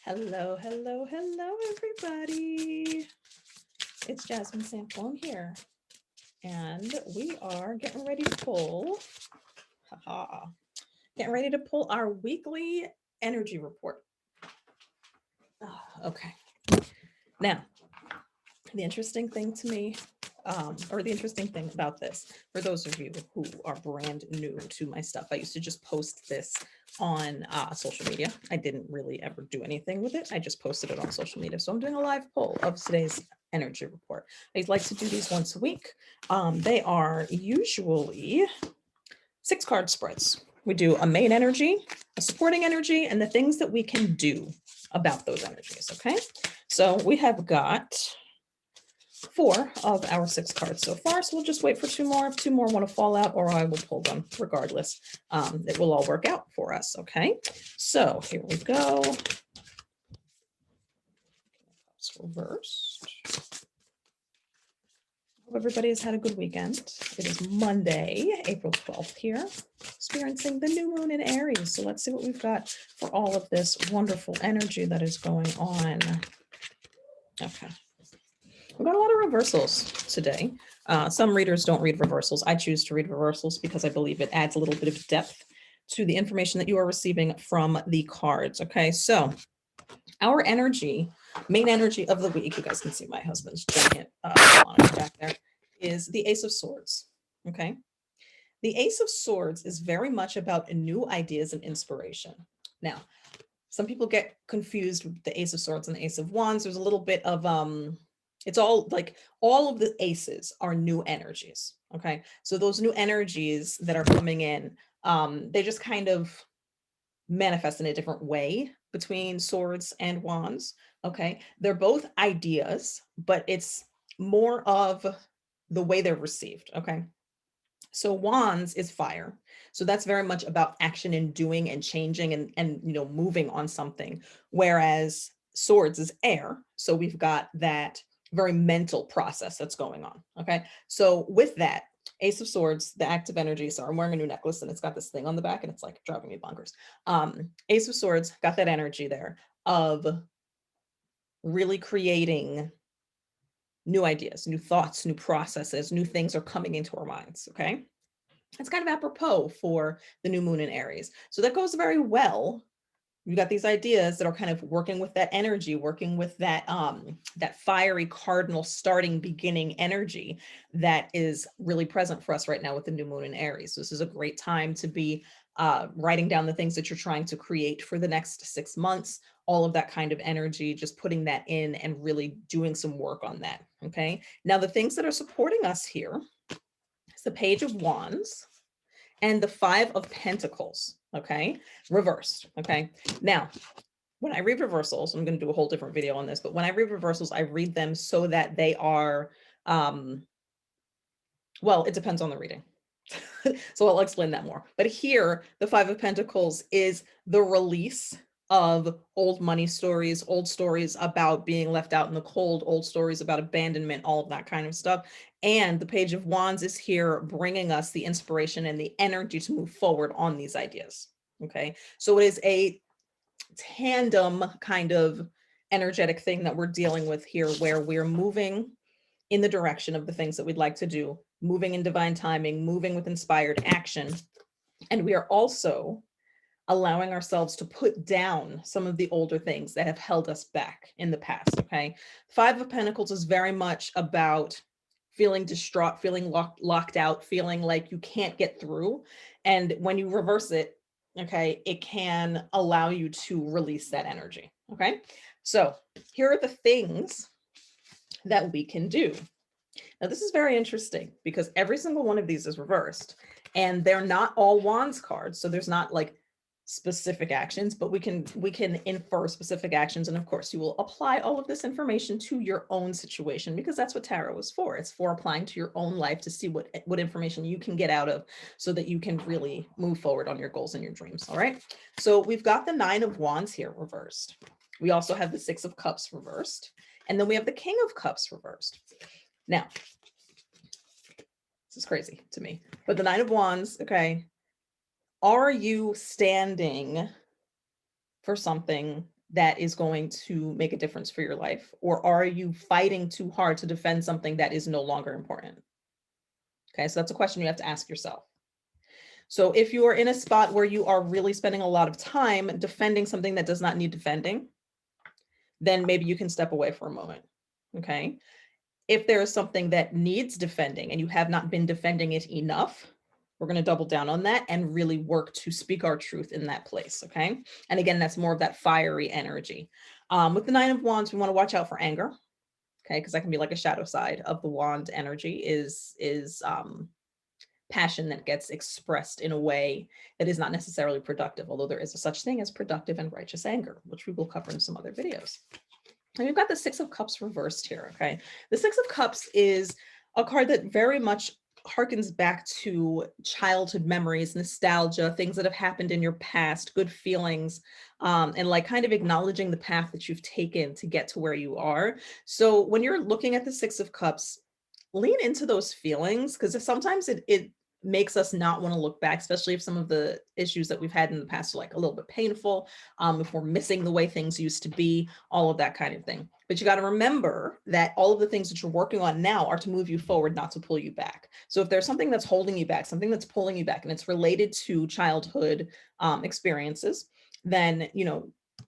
Hello, hello, hello, everybody. It's Jasmine Sample here, and we are getting ready to pull, haha, getting ready to pull our weekly energy report. Okay. Now, the interesting thing to me, or the interesting thing about this, for those of you who are brand new to my stuff, I used to just post this on social media. I didn't really ever do anything with it. I just posted it on social media. So I'm doing a live poll of today's energy report. I'd like to do these once a week. They are usually 6 card spreads. We do a main energy, a supporting energy, and the things that we can do about those energies. Okay. So we have got 4 of our 6 cards so far. So we'll just wait for 2 more. If 2 more want to fall out, or I will pull them regardless. It will all work out for us. Okay. So here we go. It's reversed. Hope everybody has had a good weekend. It is Monday, April 12th here, experiencing the new moon in Aries. So let's see what we've got for all of this wonderful energy that is going on. Okay. We've got a lot of reversals today. Some readers don't read reversals. I choose to read reversals because I believe it adds a little bit of depth to the information that you are receiving from the cards. Okay, so our energy, main energy of the week, you guys can see my husband's giant monitor back there, is the Ace of Swords. Okay, the Ace of Swords is very much about new ideas and inspiration. Now, some people get confused with the Ace of Swords and the Ace of Wands. There's a little bit of it's all like all of the aces are new energies. Okay, so those new energies that are coming in, they just kind of manifest in a different way between swords and wands. Okay, they're both ideas, but it's more of the way they're received. Okay, so wands is fire. So that's very much about action and doing and changing and moving on something. Whereas swords is air. So we've got that very mental process that's going on. Okay. So with that, Ace of Swords, the active energy. So I'm wearing a new necklace and it's got this thing on the back and it's like driving me bonkers. Ace of Swords got that energy there of really creating new ideas, new thoughts, new processes, new things are coming into our minds. Okay. It's kind of apropos for the new moon in Aries. So that goes very well. You've got these ideas that are kind of working with that energy, working with that that fiery cardinal starting beginning energy that is really present for us right now with the new moon in Aries. So this is a great time to be writing down the things that you're trying to create for the next 6 months, all of that kind of energy, just putting that in and really doing some work on that. Okay. Now the things that are supporting us here is the Page of Wands and the 5 of Pentacles, okay, reversed. Okay, now when I read reversals, I'm going to do a whole different video on this, but when I read reversals, I read them so that they are, well, it depends on the reading. So I'll explain that more. But here, the 5 of Pentacles is the release of old money stories, old stories about being left out in the cold, old stories about abandonment, all of that kind of stuff. And the Page of Wands is here bringing us the inspiration and the energy to move forward on these ideas. Okay. So it is a tandem kind of energetic thing that we're dealing with here, where we're moving in the direction of the things that we'd like to do, moving in divine timing, moving with inspired action. And we are also allowing ourselves to put down some of the older things that have held us back in the past. Okay. 5 of Pentacles is very much about feeling distraught, feeling locked out, feeling like you can't get through. And when you reverse it, okay, it can allow you to release that energy. Okay. So here are the things that we can do. Now, this is very interesting because every single one of these is reversed and they're not all wands cards. So there's not like specific actions, but we can infer specific actions. And of course, you will apply all of this information to your own situation because that's what tarot is for. It's for applying to your own life to see what information you can get out of so that you can really move forward on your goals and your dreams. All right. So we've got the 9 of Wands here reversed. We also have the 6 of Cups reversed. And then we have the King of Cups reversed. Now, this is crazy to me, but the 9 of Wands, okay, are you standing for something that is going to make a difference for your life? Or are you fighting too hard to defend something that is no longer important? Okay, so that's a question you have to ask yourself. So if you are in a spot where you are really spending a lot of time defending something that does not need defending, then maybe you can step away for a moment. Okay. If there is something that needs defending and you have not been defending it enough, we're going to double down on that and really work to speak our truth in that place. Okay. And again, that's more of that fiery energy. With the Nine of Wands, we want to watch out for anger. Okay. Because that can be like a shadow side of the wand energy is passion that gets expressed in a way that is not necessarily productive, although there is a such thing as productive and righteous anger, which we will cover in some other videos. And we've got the Six of Cups reversed here, okay? The Six of Cups is a card that very much harkens back to childhood memories, nostalgia, things that have happened in your past, good feelings, and like kind of acknowledging the path that you've taken to get to where you are. So when you're looking at the Six of Cups, lean into those feelings because sometimes it makes us not want to look back, especially if some of the issues that we've had in the past are like a little bit painful, if we're missing the way things used to be, all of that kind of thing. But you got to remember that all of the things that you're working on now are to move you forward, not to pull you back. So if there's something that's holding you back, something that's pulling you back, and it's related to childhood experiences, then,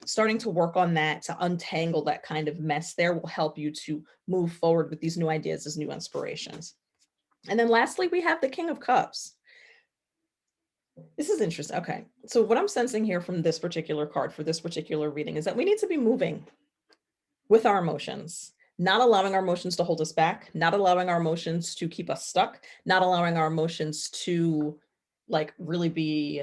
starting to work on that to untangle that kind of mess there will help you to move forward with these new ideas as new inspirations. And then lastly, we have the King of Cups. This is interesting. Okay. So what I'm sensing here from this particular card for this particular reading is that we need to be moving with our emotions, not allowing our emotions to hold us back, not allowing our emotions to keep us stuck, not allowing our emotions to like really be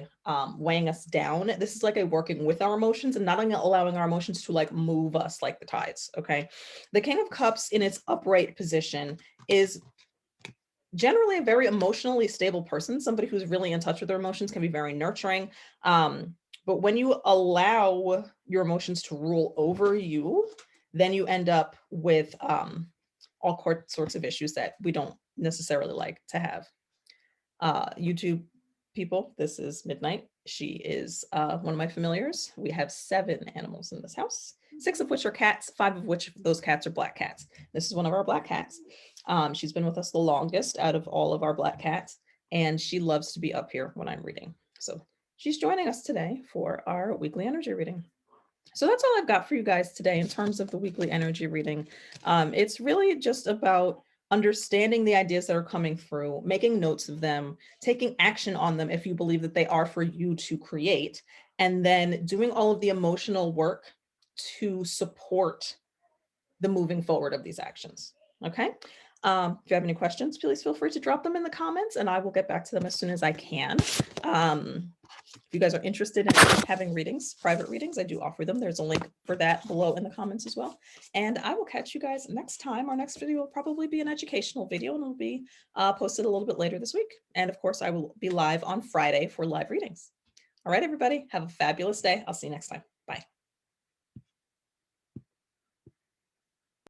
weighing us down. This is like a working with our emotions and not allowing our emotions to like move us like the tides. Okay. The King of Cups in its upright position is generally a very emotionally stable person. Somebody who's really in touch with their emotions, can be very nurturing. But when you allow your emotions to rule over you, then you end up with all sorts of issues that we don't necessarily like to have. YouTube people, this is Midnight. She is one of my familiars. We have 7 animals in this house, 6 of which are cats, 5 of which those cats are black cats. This is one of our black cats. She's been with us the longest out of all of our black cats, and she loves to be up here when I'm reading. So she's joining us today for our weekly energy reading. So that's all I've got for you guys today in terms of the weekly energy reading. It's really just about understanding the ideas that are coming through, making notes of them, taking action on them if you believe that they are for you to create, and then doing all of the emotional work to support the moving forward of these actions. Okay. If you have any questions, please feel free to drop them in the comments and I will get back to them as soon as I can. If you guys are interested in having readings, private readings, I do offer them. There's a link for that below in the comments as well. And I will catch you guys next time. Our next video will probably be an educational video and it'll be posted a little bit later this week. And of course, I will be live on Friday for live readings. All right, everybody, have a fabulous day. I'll see you next time. Bye.